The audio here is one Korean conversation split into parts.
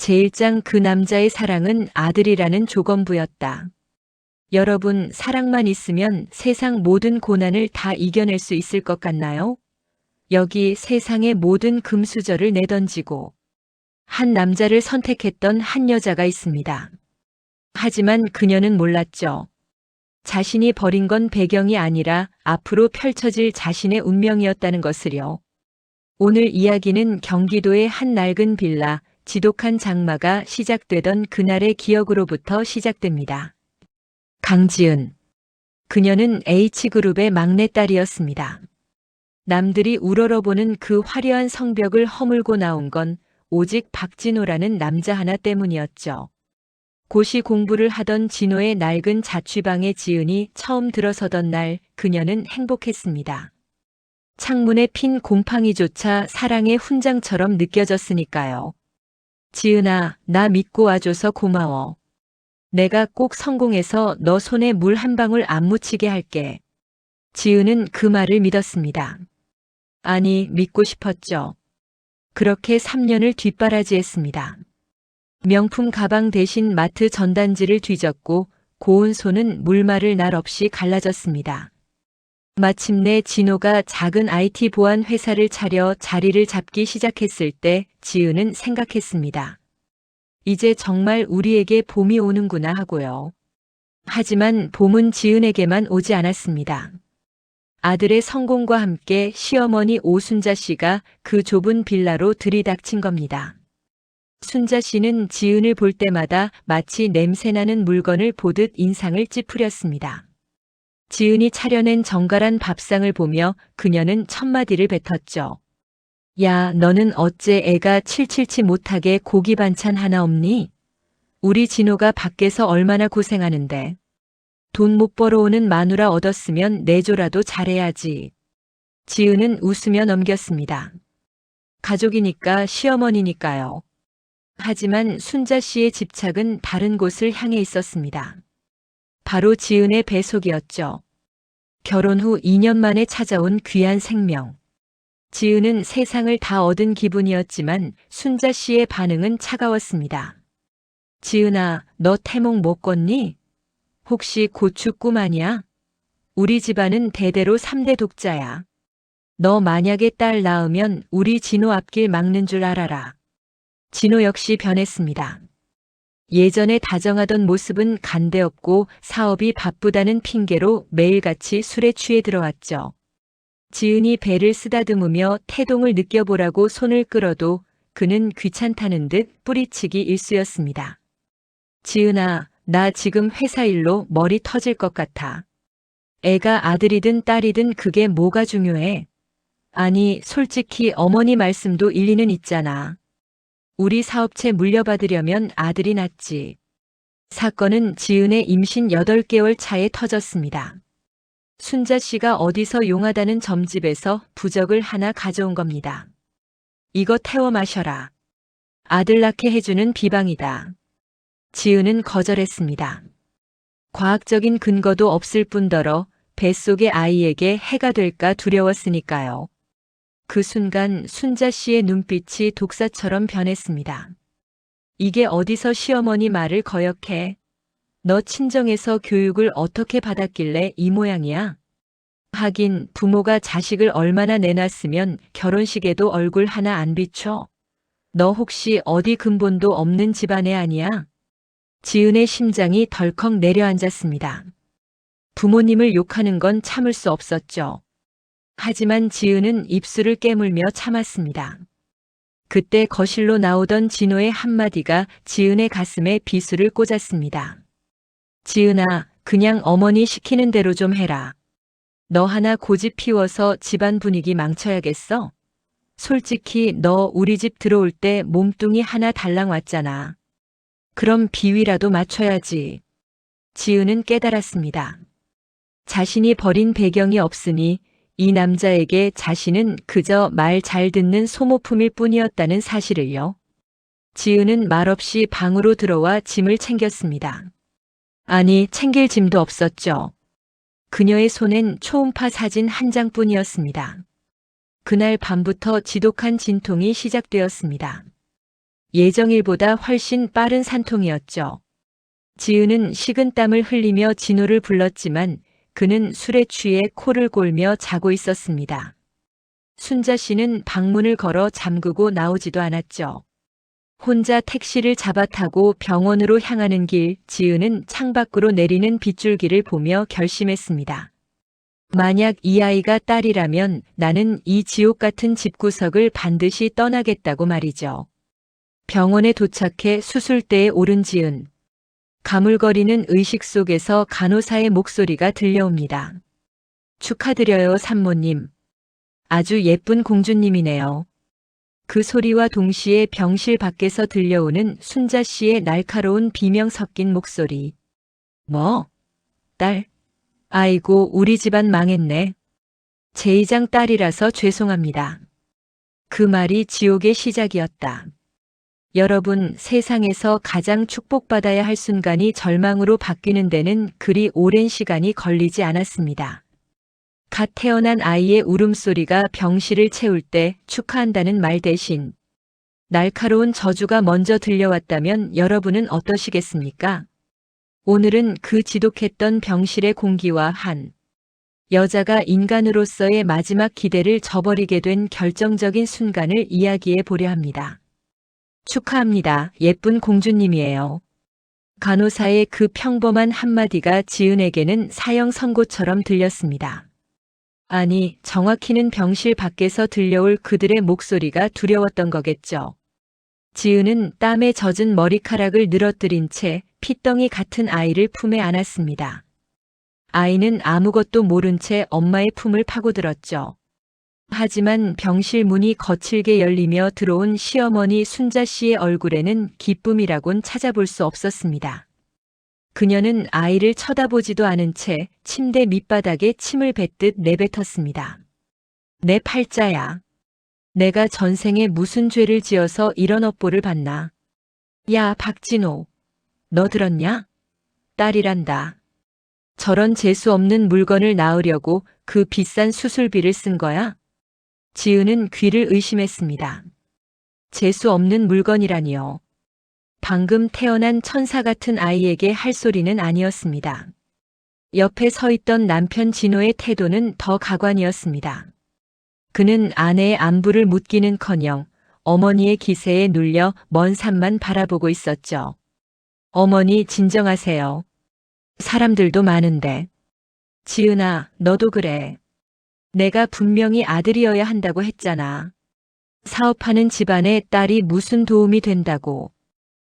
제1장 그 남자의 사랑은 아들이라는 조건부였다. 여러분, 사랑만 있으면 세상 모든 고난을 다 이겨낼 수 있을 것 같나요? 여기 세상의 모든 금수저를 내던지고 한 남자를 선택했던 한 여자가 있습니다. 하지만 그녀는 몰랐죠. 자신이 버린 건 배경이 아니라 앞으로 펼쳐질 자신의 운명이었다는 것을요. 오늘 이야기는 경기도의 한 낡은 빌라, 지독한 장마가 시작되던 그날의 기억으로부터 시작됩니다. 강지은. 그녀는 H그룹의 막내딸이었습니다. 남들이 우러러보는 그 화려한 성벽을 허물고 나온 건 오직 박진호라는 남자 하나 때문이었죠. 고시 공부를 하던 진호의 낡은 자취방에 지은이 처음 들어서던 날 그녀는 행복했습니다. 창문에 핀 곰팡이조차 사랑의 훈장처럼 느껴졌으니까요. 지은아, 나 믿고 와줘서 고마워. 내가 꼭 성공해서 너 손에 물 한 방울 안 묻히게 할게. 지은은 그 말을 믿었습니다. 아니, 믿고 싶었죠. 그렇게 3년을 뒷바라지했습니다. 명품 가방 대신 마트 전단지를 뒤졌고 고운 손은 물마를 날 없이 갈라졌습니다. 마침내 진호가 작은 IT 보안 회사를 차려 자리를 잡기 시작했을 때 지은은 생각했습니다. 이제 정말 우리에게 봄이 오는구나 하고요. 하지만 봄은 지은에게만 오지 않았습니다. 아들의 성공과 함께 시어머니 오순자 씨가 그 좁은 빌라로 들이닥친 겁니다. 순자 씨는 지은을 볼 때마다 마치 냄새나는 물건을 보듯 인상을 찌푸렸습니다. 지은이 차려낸 정갈한 밥상을 보며 그녀는 첫마디를 뱉었죠. 야, 너는 어째 애가 칠칠치 못하게 고기 반찬 하나 없니? 우리 진호가 밖에서 얼마나 고생하는데. 돈 못 벌어오는 마누라 얻었으면 내조라도 잘해야지. 지은은 웃으며 넘겼습니다. 가족이니까 시어머니니까요. 하지만 순자 씨의 집착은 다른 곳을 향해 있었습니다. 바로 지은의 배속이었죠. 결혼 후 2년 만에 찾아온 귀한 생명. 지은은 세상을 다 얻은 기분이었지만 순자 씨의 반응은 차가웠습니다. 지은아, 너 태몽 못 꿨니? 혹시 고추 꿈 아니야? 우리 집안은 대대로 3대 독자야. 너 만약에 딸 낳으면 우리 진호 앞길 막는 줄 알아라. 진호 역시 변했습니다. 예전에 다정하던 모습은 간데없고 사업이 바쁘다는 핑계로 매일같이 술에 취해 들어왔죠. 지은이 배를 쓰다듬으며 태동을 느껴보라고 손을 끌어도 그는 귀찮다는 듯 뿌리치기 일쑤였습니다. 지은아, 나 지금 회사 일로 머리 터질 것 같아. 애가 아들이든 딸이든 그게 뭐가 중요해? 아니, 솔직히 어머니 말씀도 일리는 있잖아. 우리 사업체 물려받으려면 아들이 낫지. 사건은 지은의 임신 8개월 차에 터졌습니다. 순자 씨가 어디서 용하다는 점집에서 부적을 하나 가져온 겁니다. 이거 태워 마셔라. 아들 낳게 해주는 비방이다. 지은은 거절했습니다. 과학적인 근거도 없을 뿐더러 뱃속의 아이에게 해가 될까 두려웠으니까요. 그 순간 순자 씨의 눈빛이 독사처럼 변했습니다. 이게 어디서 시어머니 말을 거역해? 너 친정에서 교육을 어떻게 받았길래 이 모양이야? 하긴 부모가 자식을 얼마나 내놨으면 결혼식에도 얼굴 하나 안 비춰? 너 혹시 어디 근본도 없는 집안애 아니야? 지은의 심장이 덜컥 내려앉았습니다. 부모님을 욕하는 건 참을 수 없었죠. 하지만 지은은 입술을 깨물며 참았습니다. 그때 거실로 나오던 진호의 한마디가 지은의 가슴에 비수를 꽂았습니다. 지은아, 그냥 어머니 시키는 대로 좀 해라. 너 하나 고집 피워서 집안 분위기 망쳐야겠어? 솔직히 너 우리 집 들어올 때 몸뚱이 하나 달랑 왔잖아. 그럼 비위라도 맞춰야지. 지은은 깨달았습니다. 자신이 버린 배경이 없으니 이 남자에게 자신은 그저 말 잘 듣는 소모품일 뿐이었다는 사실을요. 지은은 말없이 방으로 들어와 짐을 챙겼습니다. 아니, 챙길 짐도 없었죠. 그녀의 손엔 초음파 사진 한 장뿐이었습니다. 그날 밤부터 지독한 진통이 시작되었습니다. 예정일보다 훨씬 빠른 산통이었죠. 지은은 식은땀을 흘리며 진호를 불렀지만 그는 술에 취해 코를 골며 자고 있었습니다. 순자 씨는 방문을 걸어 잠그고 나오지도 않았죠. 혼자 택시를 잡아 타고 병원으로 향하는 길, 지은은 창밖으로 내리는 빗줄기를 보며 결심했습니다. 만약 이 아이가 딸이라면 나는 이 지옥 같은 집구석을 반드시 떠나겠다고 말이죠. 병원에 도착해 수술대에 오른 지은. 가물거리는 의식 속에서 간호사의 목소리가 들려옵니다. 축하드려요, 산모님. 아주 예쁜 공주님이네요. 그 소리와 동시에 병실 밖에서 들려오는 순자 씨의 날카로운 비명 섞인 목소리. 뭐? 딸? 아이고, 우리 집안 망했네. 제2장 딸이라서 죄송합니다. 그 말이 지옥의 시작이었다. 여러분, 세상에서 가장 축복받아야 할 순간이 절망으로 바뀌는 데는 그리 오랜 시간이 걸리지 않았습니다. 갓 태어난 아이의 울음소리가 병실을 채울 때 축하한다는 말 대신 날카로운 저주가 먼저 들려왔다면 여러분은 어떠시겠습니까? 오늘은 그 지독했던 병실의 공기와 한 여자가 인간으로서의 마지막 기대를 저버리게 된 결정적인 순간을 이야기해 보려 합니다. 축하합니다. 예쁜 공주님이에요. 간호사의 그 평범한 한마디가 지은에게는 사형 선고처럼 들렸습니다. 아니, 정확히는 병실 밖에서 들려올 그들의 목소리가 두려웠던 거겠죠. 지은은 땀에 젖은 머리카락을 늘어뜨린 채 핏덩이 같은 아이를 품에 안았습니다. 아이는 아무것도 모른 채 엄마의 품을 파고들었죠. 하지만 병실 문이 거칠게 열리며 들어온 시어머니 순자 씨의 얼굴에는 기쁨이라곤 찾아볼 수 없었습니다. 그녀는 아이를 쳐다보지도 않은 채 침대 밑바닥에 침을 뱉듯 내뱉었습니다. 내 팔자야. 내가 전생에 무슨 죄를 지어서 이런 업보를 받나. 야, 박진호. 너 들었냐? 딸이란다. 저런 재수 없는 물건을 낳으려고 그 비싼 수술비를 쓴 거야? 지은은 귀를 의심했습니다. 재수 없는 물건이라니요. 방금 태어난 천사 같은 아이에게 할 소리는 아니었습니다. 옆에 서 있던 남편 진호의 태도는 더 가관이었습니다. 그는 아내의 안부를 묻기는커녕 어머니의 기세에 눌려 먼 산만 바라보고 있었죠. 어머니 진정하세요. 사람들도 많은데. 지은아, 너도 그래. 내가 분명히 아들이어야 한다고 했잖아. 사업하는 집안에 딸이 무슨 도움이 된다고.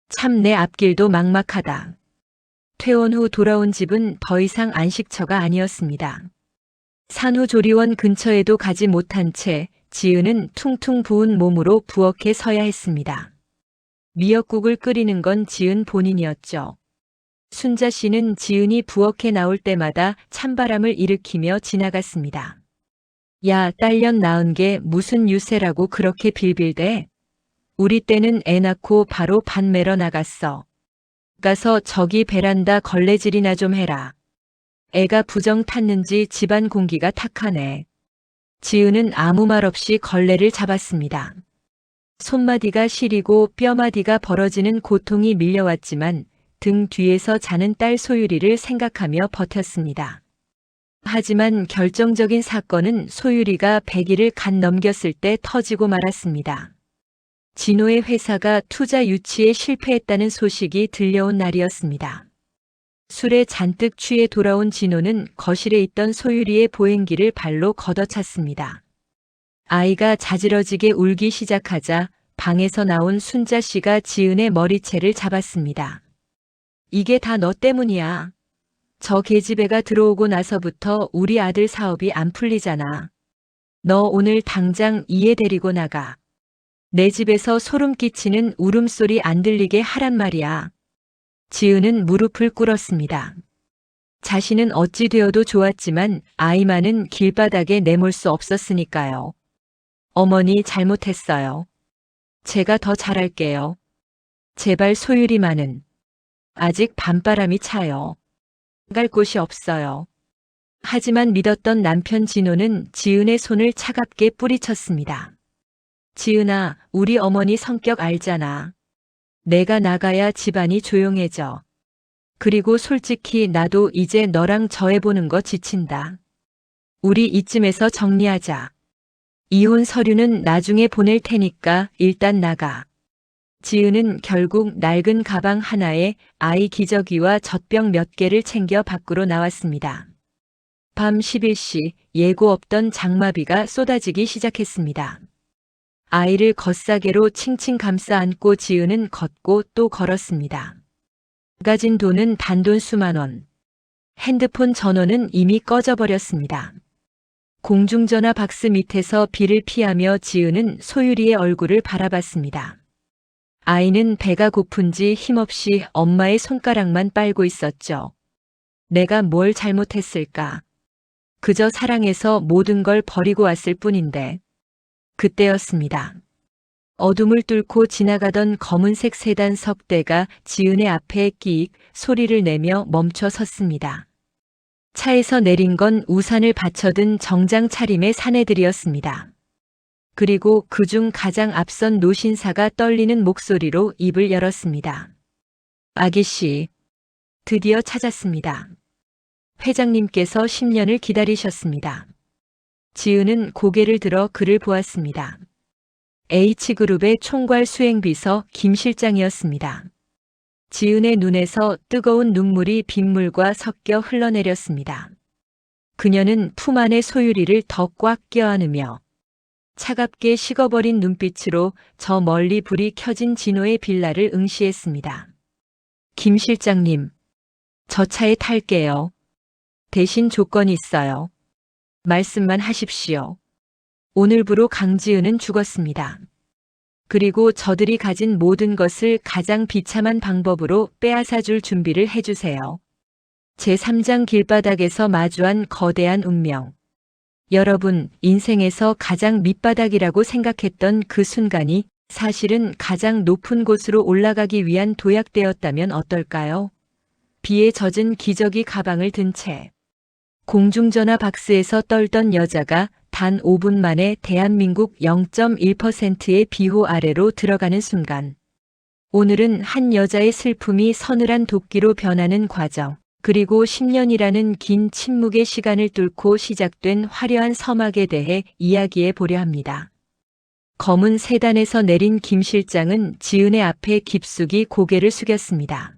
참 내 앞길도 막막하다. 퇴원 후 돌아온 집은 더 이상 안식처가 아니었습니다. 산후조리원 근처에도 가지 못한 채 지은은 퉁퉁 부은 몸으로 부엌에 서야 했습니다. 미역국을 끓이는 건 지은 본인이었죠. 순자 씨는 지은이 부엌에 나올 때마다 찬바람을 일으키며 지나갔습니다. 야, 딸년 낳은 게 무슨 유세라고 그렇게 빌빌대? 우리 때는 애 낳고 바로 밭 매러 나갔어. 가서 저기 베란다 걸레질이나 좀 해라. 애가 부정 탔는지 집안 공기가 탁하네. 지은은 아무 말 없이 걸레를 잡았습니다. 손마디가 시리고 뼈마디가 벌어지는 고통이 밀려왔지만 등 뒤에서 자는 딸 소유리를 생각하며 버텼습니다. 하지만 결정적인 사건은 소유리가 100일을 간 넘겼을 때 터지고 말았습니다. 진호의 회사가 투자 유치에 실패했다는 소식이 들려온 날이었습니다. 술에 잔뜩 취해 돌아온 진호는 거실에 있던 소유리의 보행기를 발로 걷어찼습니다. 아이가 자지러지게 울기 시작하자 방에서 나온 순자 씨가 지은의 머리채를 잡았습니다. 이게 다 너 때문이야. 저 계집애가 들어오고 나서부터 우리 아들 사업이 안 풀리잖아. 너 오늘 당장 이애 데리고 나가. 내 집에서 소름 끼치는 울음소리 안 들리게 하란 말이야. 지은은 무릎을 꿇었습니다. 자신은 어찌 되어도 좋았지만 아이만은 길바닥에 내몰 수 없었으니까요. 어머니 잘못했어요. 제가 더 잘할게요. 제발 소유리만은. 아직 밤바람이 차요. 갈 곳이 없어요. 하지만 믿었던 남편 진호는 지은의 손을 차갑게 뿌리쳤습니다. 지은아, 우리 어머니 성격 알잖아. 내가 나가야 집안이 조용해져. 그리고 솔직히 나도 이제 너랑 저해보는 거 지친다. 우리 이쯤에서 정리하자. 이혼 서류는 나중에 보낼 테니까 일단 나가. 지은은 결국 낡은 가방 하나에 아이 기저귀와 젖병 몇 개를 챙겨 밖으로 나왔습니다. 밤 11시 예고 없던 장마비가 쏟아지기 시작했습니다. 아이를 겉사개로 칭칭 감싸 안고 지은은 걷고 또 걸었습니다. 가진 돈은 단돈 수만 원. 핸드폰 전원은 이미 꺼져버렸습니다. 공중전화 박스 밑에서 비를 피하며 지은은 소유리의 얼굴을 바라봤습니다. 아이는 배가 고픈지 힘없이 엄마의 손가락만 빨고 있었죠. 내가 뭘 잘못했을까? 그저 사랑해서 모든 걸 버리고 왔을 뿐인데. 그때였습니다. 어둠을 뚫고 지나가던 검은색 세단 석대가 지은의 앞에 끼익 소리를 내며 멈춰 섰습니다. 차에서 내린 건 우산을 받쳐든 정장 차림의 사내들이었습니다. 그리고 그중 가장 앞선 노신사가 떨리는 목소리로 입을 열었습니다. 아기씨, 드디어 찾았습니다. 회장님께서 10년을 기다리셨습니다. 지은은 고개를 들어 그를 보았습니다. H그룹의 총괄 수행비서 김 실장이었습니다. 지은의 눈에서 뜨거운 눈물이 빗물과 섞여 흘러내렸습니다. 그녀는 품 안의 소유리를 더 꽉 껴안으며 차갑게 식어버린 눈빛으로 저 멀리 불이 켜진 진호의 빌라를 응시했습니다. 김 실장님, 저 차에 탈게요. 대신 조건이 있어요. 말씀만 하십시오. 오늘부로 강지은은 죽었습니다. 그리고 저들이 가진 모든 것을 가장 비참한 방법으로 빼앗아줄 준비를 해주세요. 제3장 길바닥에서 마주한 거대한 운명. 여러분, 인생에서 가장 밑바닥이라고 생각했던 그 순간이 사실은 가장 높은 곳으로 올라가기 위한 도약되었다면 어떨까요? 비에 젖은 기저귀 가방을 든 채 공중전화 박스에서 떨던 여자가 단 5분 만에 대한민국 0.1%의 비호 아래로 들어가는 순간. 오늘은 한 여자의 슬픔이 서늘한 도끼로 변하는 과정, 그리고 10년이라는 긴 침묵의 시간을 뚫고 시작된 화려한 서막에 대해 이야기해 보려 합니다. 검은 세단에서 내린 김 실장은 지은의 앞에 깊숙이 고개를 숙였습니다.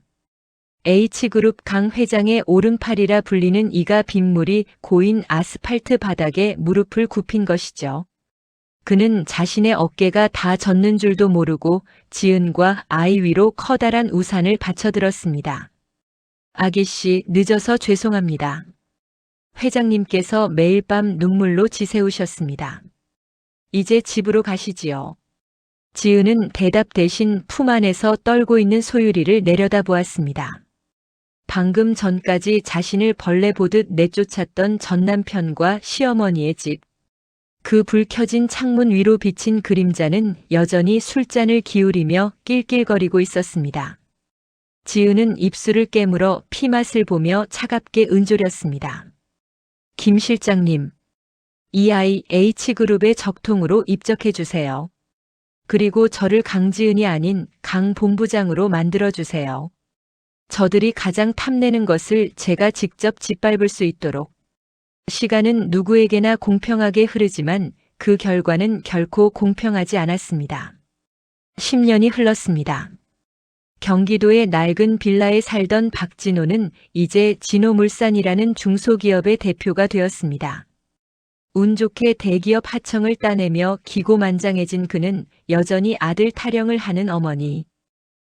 H그룹 강 회장의 오른팔이라 불리는 이가 빗물이 고인 아스팔트 바닥에 무릎을 굽힌 것이죠. 그는 자신의 어깨가 다 젖는 줄도 모르고 지은과 아이 위로 커다란 우산을 받쳐들었습니다. 아기씨, 늦어서 죄송합니다. 회장님께서 매일 밤 눈물로 지새우셨습니다. 이제 집으로 가시지요. 지은은 대답 대신 품 안에서 떨고 있는 소유리를 내려다보았습니다. 방금 전까지 자신을 벌레 보듯 내쫓았던 전남편과 시어머니의 집. 그 불 켜진 창문 위로 비친 그림자는 여전히 술잔을 기울이며 낄낄거리고 있었습니다. 지은은 입술을 깨물어 피맛을 보며 차갑게 은조렸습니다. 김 실장님, 이 아이 H그룹의 적통으로 입적해 주세요. 그리고 저를 강지은이 아닌 강 본부장으로 만들어 주세요. 저들이 가장 탐내는 것을 제가 직접 짓밟을 수 있도록. 시간은 누구에게나 공평하게 흐르지만 그 결과는 결코 공평하지 않았습니다. 10년이 흘렀습니다. 경기도의 낡은 빌라에 살던 박진호는 이제 진호물산이라는 중소기업의 대표가 되었습니다. 운 좋게 대기업 하청을 따내며 기고만장해진 그는 여전히 아들 타령을 하는 어머니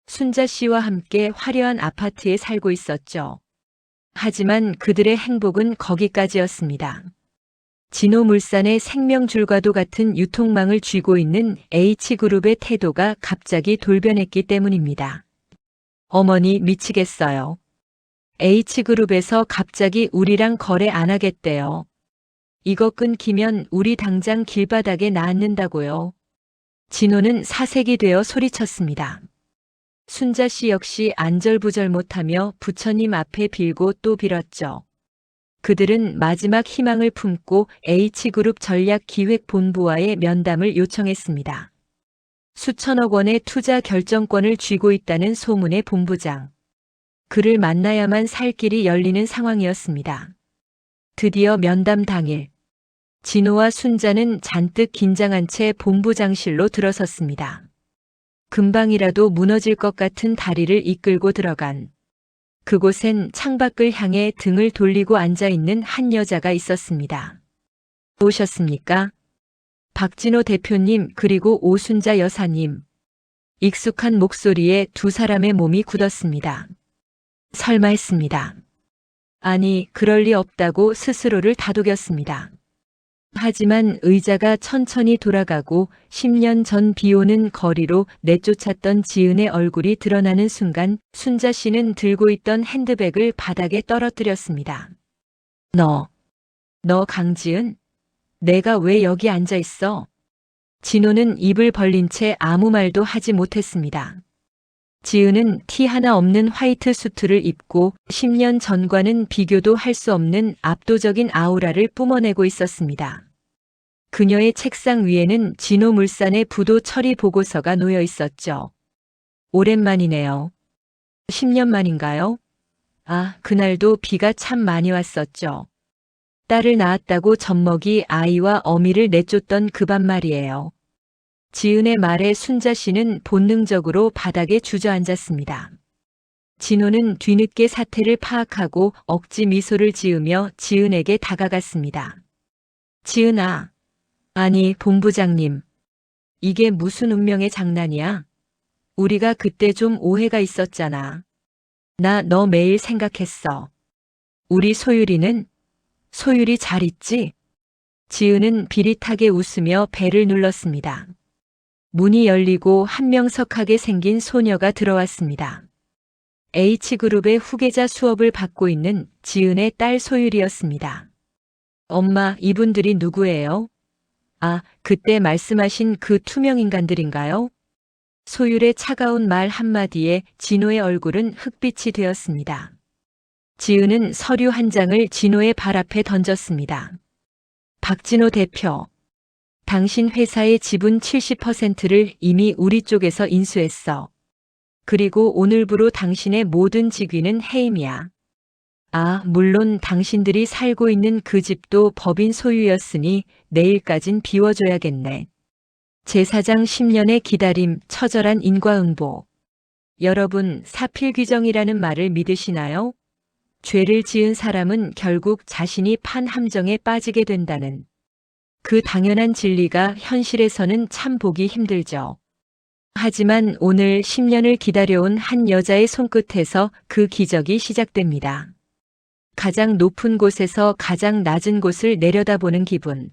순자 씨와 함께 화려한 아파트에 살고 있었죠. 하지만 그들의 행복은 거기까지였습니다. 진호물산의 생명줄과도 같은 유통망을 쥐고 있는 H그룹의 태도가 갑자기 돌변했기 때문입니다. 어머니 미치겠어요. H그룹에서 갑자기 우리랑 거래 안 하겠대요. 이거 끊기면 우리 당장 길바닥에 놔앉는다고요. 진호는 사색이 되어 소리쳤습니다. 순자 씨 역시 안절부절 못하며 부처님 앞에 빌고 또 빌었죠. 그들은 마지막 희망을 품고 H그룹 전략기획본부와의 면담을 요청했습니다. 수천억 원의 투자 결정권을 쥐고 있다는 소문의 본부장. 그를 만나야만 살 길이 열리는 상황이었습니다. 드디어 면담 당일. 진호와 순자는 잔뜩 긴장한 채 본부장실로 들어섰습니다. 금방이라도 무너질 것 같은 다리를 이끌고 들어간 그곳엔 창밖을 향해 등을 돌리고 앉아있는 한 여자가 있었습니다. 오셨습니까? 박진호 대표님 그리고 오순자 여사님. 익숙한 목소리에 두 사람의 몸이 굳었습니다. 설마 했습니다. 아니, 그럴 리 없다고 스스로를 다독였습니다. 하지만 의자가 천천히 돌아가고 10년 전 비오는 거리로 내쫓았던 지은의 얼굴이 드러나는 순간 순자 씨는 들고 있던 핸드백을 바닥에 떨어뜨렸습니다. 너 강지은? 내가 왜 여기 앉아 있어? 진호는 입을 벌린 채 아무 말도 하지 못했습니다. 지은은 티 하나 없는 화이트 수트를 입고 10년 전과는 비교도 할 수 없는 압도적인 아우라를 뿜어내고 있었습니다. 그녀의 책상 위에는 진호물산의 부도 처리 보고서가 놓여 있었죠. 오랜만이네요. 10년 만인가요? 아, 그날도 비가 참 많이 왔었죠. 딸을 낳았다고 젖먹이 아이와 어미를 내쫓던 그 밤 말이에요. 지은의 말에 순자 씨는 본능적으로 바닥에 주저앉았습니다. 진호는 뒤늦게 사태를 파악하고 억지 미소를 지으며 지은에게 다가갔습니다. 지은아. 아니, 본부장님. 이게 무슨 운명의 장난이야? 우리가 그때 좀 오해가 있었잖아. 나 너 매일 생각했어. 우리 소율이는? 소율이 잘 있지? 지은은 비릿하게 웃으며 배를 눌렀습니다. 문이 열리고 한명석하게 생긴 소녀가 들어왔습니다. H그룹의 후계자 수업을 받고 있는 지은의 딸 소율이었습니다. 엄마, 이분들이 누구예요? 아, 그때 말씀하신 그 투명 인간들인가요? 소율의 차가운 말 한마디에 진호의 얼굴은 흑빛이 되었습니다. 지은은 서류 한 장을 진호의 발 앞에 던졌습니다. 박진호 대표. 당신 회사의 지분 70%를 이미 우리 쪽에서 인수했어. 그리고 오늘부로 당신의 모든 직위는 해임이야. 아, 물론 당신들이 살고 있는 그 집도 법인 소유였으니 내일까진 비워줘야겠네. 제사장 10년의 기다림, 처절한 인과응보. 여러분, 사필귀정이라는 말을 믿으시나요? 죄를 지은 사람은 결국 자신이 판 함정에 빠지게 된다는 그 당연한 진리가 현실에서는 참 보기 힘들죠. 하지만 오늘 10년을 기다려온 한 여자의 손끝에서 그 기적이 시작됩니다. 가장 높은 곳에서 가장 낮은 곳을 내려다보는 기분.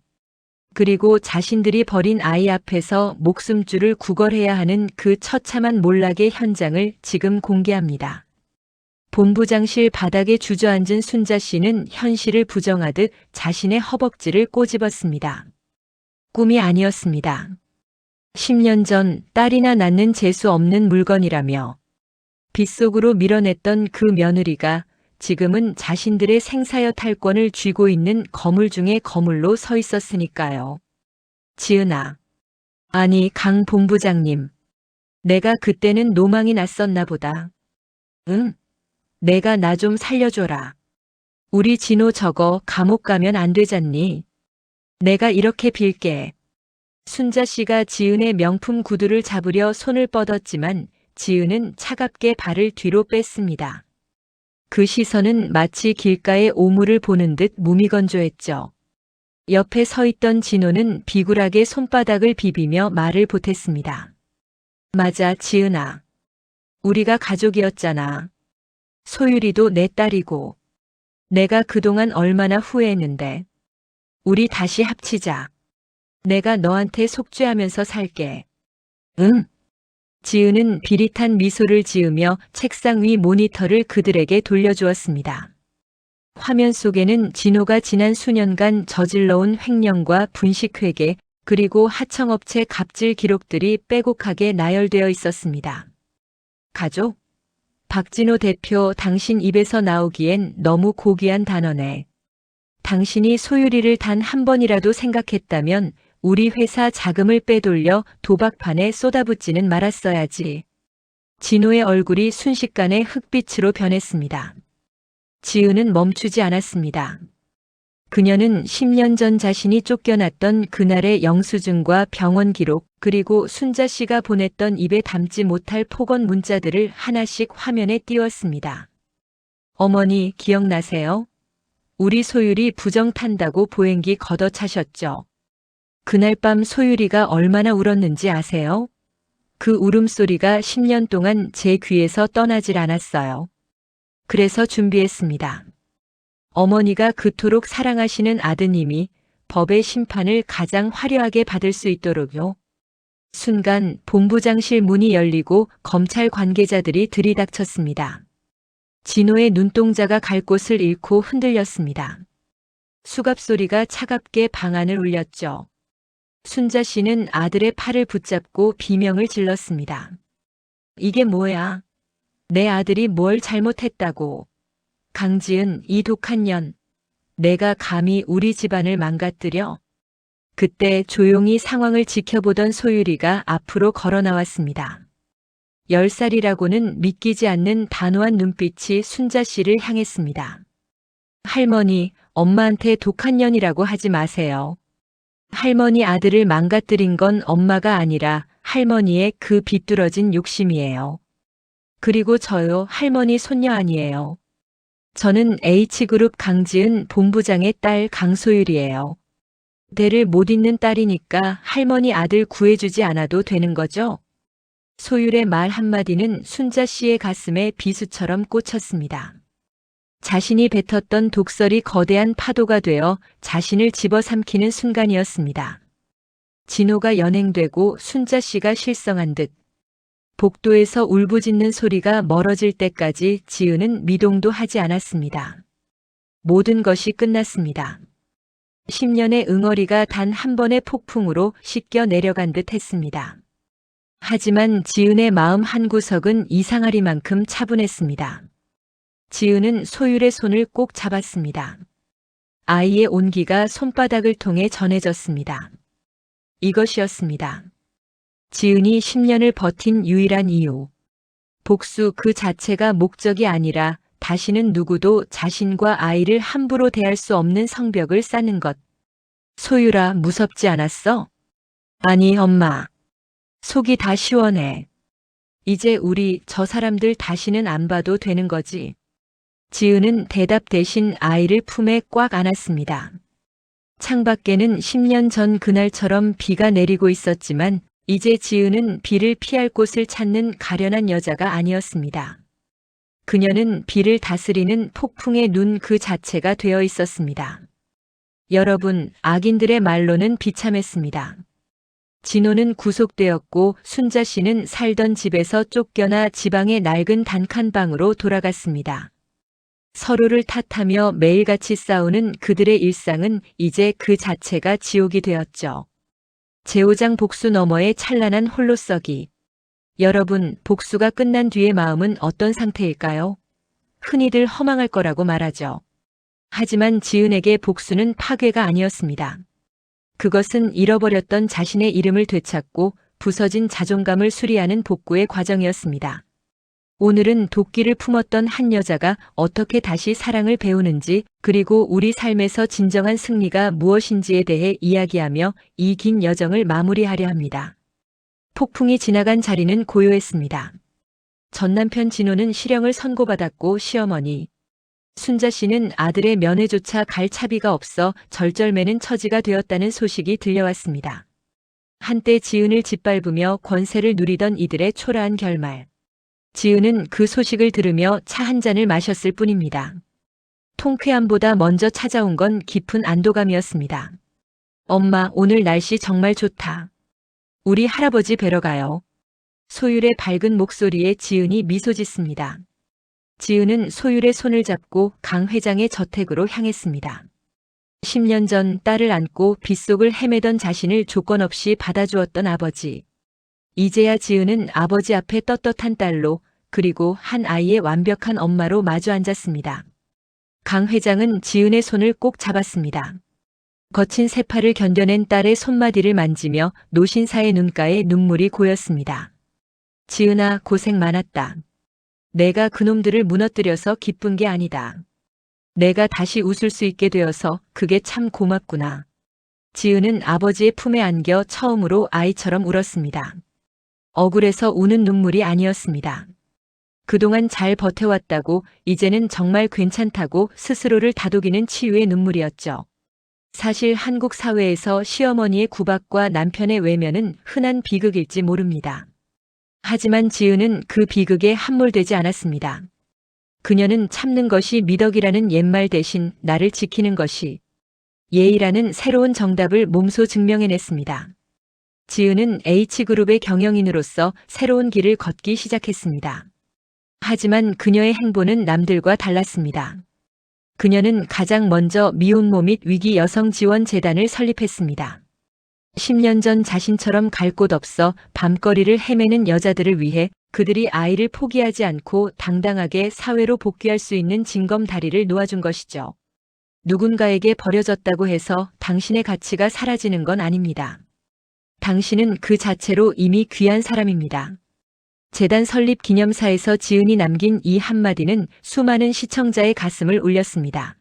그리고 자신들이 버린 아이 앞에서 목숨줄을 구걸해야 하는 그 처참한 몰락의 현장을 지금 공개합니다. 본부장실 바닥에 주저앉은 순자 씨는 현실을 부정하듯 자신의 허벅지를 꼬집었습니다. 꿈이 아니었습니다. 10년 전 딸이나 낳는 재수 없는 물건이라며 빗속으로 밀어냈던 그 며느리가 지금은 자신들의 생사여 탈권을 쥐고 있는 거물 중에 거물로 서 있었으니까요. 지은아. 아니, 강 본부장님. 내가 그때는 노망이 났었나 보다. 응? 내가 나 좀 살려줘라. 우리 진호 저거 감옥 가면 안 되잖니? 내가 이렇게 빌게. 순자 씨가 지은의 명품 구두를 잡으려 손을 뻗었지만 지은은 차갑게 발을 뒤로 뺐습니다. 그 시선은 마치 길가의 오물을 보는 듯 무미건조했죠. 옆에 서 있던 진호는 비굴하게 손바닥을 비비며 말을 보탰습니다. 맞아, 지은아. 우리가 가족이었잖아. 소율이도 내 딸이고. 내가 그동안 얼마나 후회했는데. 우리 다시 합치자. 내가 너한테 속죄하면서 살게. 응? 지은은 비릿한 미소를 지으며 책상 위 모니터를 그들에게 돌려주었습니다. 화면 속에는 진호가 지난 수년간 저질러온 횡령과 분식회계 그리고 하청업체 갑질 기록들이 빼곡하게 나열되어 있었습니다. 가족? 박진호 대표, 당신 입에서 나오기엔 너무 고귀한 단어네. 당신이 소율이를 단 한 번이라도 생각했다면 우리 회사 자금을 빼돌려 도박판에 쏟아붓지는 말았어야지. 진호의 얼굴이 순식간에 흑빛으로 변했습니다. 지은은 멈추지 않았습니다. 그녀는 10년 전 자신이 쫓겨났던 그날의 영수증과 병원 기록, 그리고 순자 씨가 보냈던 입에 담지 못할 폭언 문자들을 하나씩 화면에 띄웠습니다. 어머니, 기억나세요? 우리 소율이 부정 탄다고 보행기 걷어차셨죠. 그날 밤 소율이가 얼마나 울었는지 아세요? 그 울음소리가 10년 동안 제 귀에서 떠나질 않았어요. 그래서 준비했습니다. 어머니가 그토록 사랑하시는 아드님이 법의 심판을 가장 화려하게 받을 수 있도록요. 순간 본부장실 문이 열리고 검찰 관계자들이 들이닥쳤습니다. 진호의 눈동자가 갈 곳을 잃고 흔들렸습니다. 수갑 소리가 차갑게 방 안을 울렸죠. 순자 씨는 아들의 팔을 붙잡고 비명을 질렀습니다. 이게 뭐야? 내 아들이 뭘 잘못했다고. 강지은, 이 독한 년. 내가 감히 우리 집안을 망가뜨려? 그때 조용히 상황을 지켜보던 소율이가 앞으로 걸어 나왔습니다. 10살이라고는 믿기지 않는 단호한 눈빛이 순자 씨를 향했습니다. 할머니, 엄마한테 독한 년이라고 하지 마세요. 할머니 아들을 망가뜨린 건 엄마가 아니라 할머니의 그 비뚤어진 욕심이에요. 그리고 저요, 할머니 손녀 아니에요. 저는 H그룹 강지은 본부장의 딸 강소율이에요. 대를 못 잇는 딸이니까 할머니 아들 구해주지 않아도 되는 거죠? 소율의 말 한마디는 순자 씨의 가슴에 비수처럼 꽂혔습니다. 자신이 뱉었던 독설이 거대한 파도가 되어 자신을 집어삼키는 순간이었습니다. 진호가 연행되고 순자 씨가 실성한 듯 복도에서 울부짖는 소리가 멀어질 때까지 지은은 미동도 하지 않았습니다. 모든 것이 끝났습니다. 10년의 응어리가 단 한 번의 폭풍으로 씻겨 내려간 듯 했습니다. 하지만 지은의 마음 한구석은 이상하리만큼 차분했습니다. 지은은 소율의 손을 꼭 잡았습니다. 아이의 온기가 손바닥을 통해 전해졌습니다. 이것이었습니다. 지은이 10년을 버틴 유일한 이유. 복수 그 자체가 목적이 아니라 다시는 누구도 자신과 아이를 함부로 대할 수 없는 성벽을 쌓는 것. 소율아, 무섭지 않았어? 아니, 엄마. 속이 다 시원해. 이제 우리 저 사람들 다시는 안 봐도 되는 거지. 지은은 대답 대신 아이를 품에 꽉 안았습니다. 창밖에는 10년 전 그날처럼 비가 내리고 있었지만 이제 지은은 비를 피할 곳을 찾는 가련한 여자가 아니었습니다. 그녀는 비를 다스리는 폭풍의 눈 그 자체가 되어 있었습니다. 여러분, 악인들의 말로는 비참했습니다. 진호는 구속되었고 순자 씨는 살던 집에서 쫓겨나 지방의 낡은 단칸방으로 돌아갔습니다. 서로를 탓하며 매일같이 싸우는 그들의 일상은 이제 그 자체가 지옥이 되었죠. 제오장 복수 너머의 찬란한 홀로서기. 여러분, 복수가 끝난 뒤의 마음은 어떤 상태일까요? 흔히들 허망할 거라고 말하죠. 하지만 지은에게 복수는 파괴가 아니었습니다. 그것은 잃어버렸던 자신의 이름을 되찾고 부서진 자존감을 수리하는 복구의 과정이었습니다. 오늘은 도끼를 품었던 한 여자가 어떻게 다시 사랑을 배우는지, 그리고 우리 삶에서 진정한 승리가 무엇인지에 대해 이야기하며 이 긴 여정을 마무리하려 합니다. 폭풍이 지나간 자리는 고요했습니다. 전남편 진호는 실형을 선고받았고 시어머니 순자 씨는 아들의 면회조차 갈 차비가 없어 절절매는 처지가 되었다는 소식이 들려왔습니다. 한때 지은을 짓밟으며 권세를 누리던 이들의 초라한 결말. 지은은 그 소식을 들으며 차 한 잔을 마셨을 뿐입니다. 통쾌함보다 먼저 찾아온 건 깊은 안도감이었습니다. 엄마, 오늘 날씨 정말 좋다. 우리 할아버지 뵈러 가요. 소율의 밝은 목소리에 지은이 미소 짓습니다. 지은은 소율의 손을 잡고 강 회장의 저택으로 향했습니다. 10년 전 딸을 안고 빗속을 헤매던 자신을 조건 없이 받아주었던 아버지. 이제야 지은은 아버지 앞에 떳떳한 딸로, 그리고 한 아이의 완벽한 엄마로 마주 앉았습니다. 강 회장은 지은의 손을 꼭 잡았습니다. 거친 세파를 견뎌낸 딸의 손마디를 만지며 노신사의 눈가에 눈물이 고였습니다. 지은아, 고생 많았다. 내가 그놈들을 무너뜨려서 기쁜 게 아니다. 내가 다시 웃을 수 있게 되어서 그게 참 고맙구나. 지은은 아버지의 품에 안겨 처음으로 아이처럼 울었습니다. 억울해서 우는 눈물이 아니었습니다. 그동안 잘 버텨왔다고, 이제는 정말 괜찮다고 스스로를 다독이는 치유의 눈물이었죠. 사실 한국 사회에서 시어머니의 구박과 남편의 외면은 흔한 비극일지 모릅니다. 하지만 지은은 그 비극에 함몰되지 않았습니다. 그녀는 참는 것이 미덕이라는 옛말 대신 나를 지키는 것이 예의라는 새로운 정답을 몸소 증명해냈습니다. 지은은 H그룹의 경영인으로서 새로운 길을 걷기 시작했습니다. 하지만 그녀의 행보는 남들과 달랐습니다. 그녀는 가장 먼저 미혼모 및 위기 여성 지원 재단을 설립했습니다. 10년 전 자신처럼 갈 곳 없어 밤거리를 헤매는 여자들을 위해 그들이 아이를 포기하지 않고 당당하게 사회로 복귀할 수 있는 징검다리를 놓아준 것이죠. 누군가에게 버려졌다고 해서 당신의 가치가 사라지는 건 아닙니다. 당신은 그 자체로 이미 귀한 사람입니다. 재단 설립 기념사에서 지은이 남긴 이 한마디는 수많은 시청자의 가슴을 울렸습니다.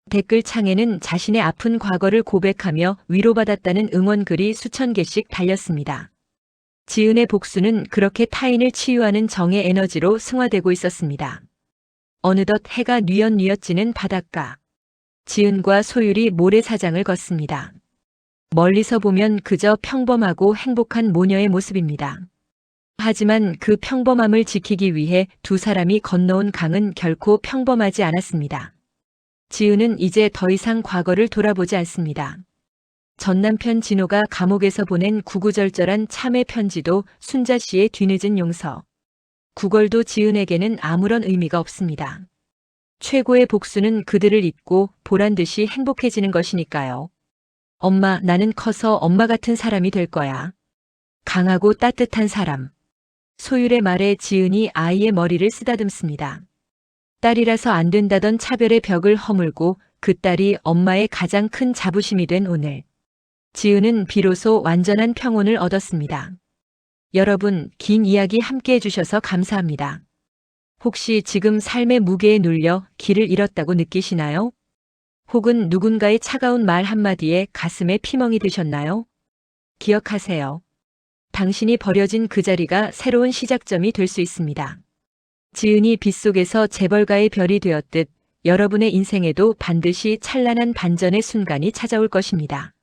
댓글창에는 자신의 아픈 과거를 고백하며 위로받았다는 응원글이 수천 개씩 달렸습니다. 지은의 복수는 그렇게 타인을 치유하는 정의 에너지로 승화되고 있었습니다. 어느덧 해가 뉘엿뉘엿 지는 바닷가. 지은과 소율이 모래사장을 걷습니다. 멀리서 보면 그저 평범하고 행복한 모녀의 모습입니다. 하지만 그 평범함을 지키기 위해 두 사람이 건너온 강은 결코 평범하지 않았습니다. 지은은 이제 더 이상 과거를 돌아보지 않습니다. 전 남편 진호가 감옥에서 보낸 구구절절한 참회 편지도 순자 씨의 뒤늦은 용서. 구걸도 지은에게는 아무런 의미가 없습니다. 최고의 복수는 그들을 잊고 보란듯이 행복해지는 것이니까요. 엄마, 나는 커서 엄마 같은 사람이 될 거야. 강하고 따뜻한 사람. 소율의 말에 지은이 아이의 머리를 쓰다듬습니다. 딸이라서 안 된다던 차별의 벽을 허물고 그 딸이 엄마의 가장 큰 자부심이 된 오늘. 지은은 비로소 완전한 평온을 얻었습니다. 여러분, 긴 이야기 함께 해주셔서 감사합니다. 혹시 지금 삶의 무게에 눌려 길을 잃었다고 느끼시나요? 혹은 누군가의 차가운 말 한마디에 가슴에 피멍이 드셨나요? 기억하세요. 당신이 버려진 그 자리가 새로운 시작점이 될 수 있습니다. 지은이 빗속에서 재벌가의 별이 되었듯 여러분의 인생에도 반드시 찬란한 반전의 순간이 찾아올 것입니다.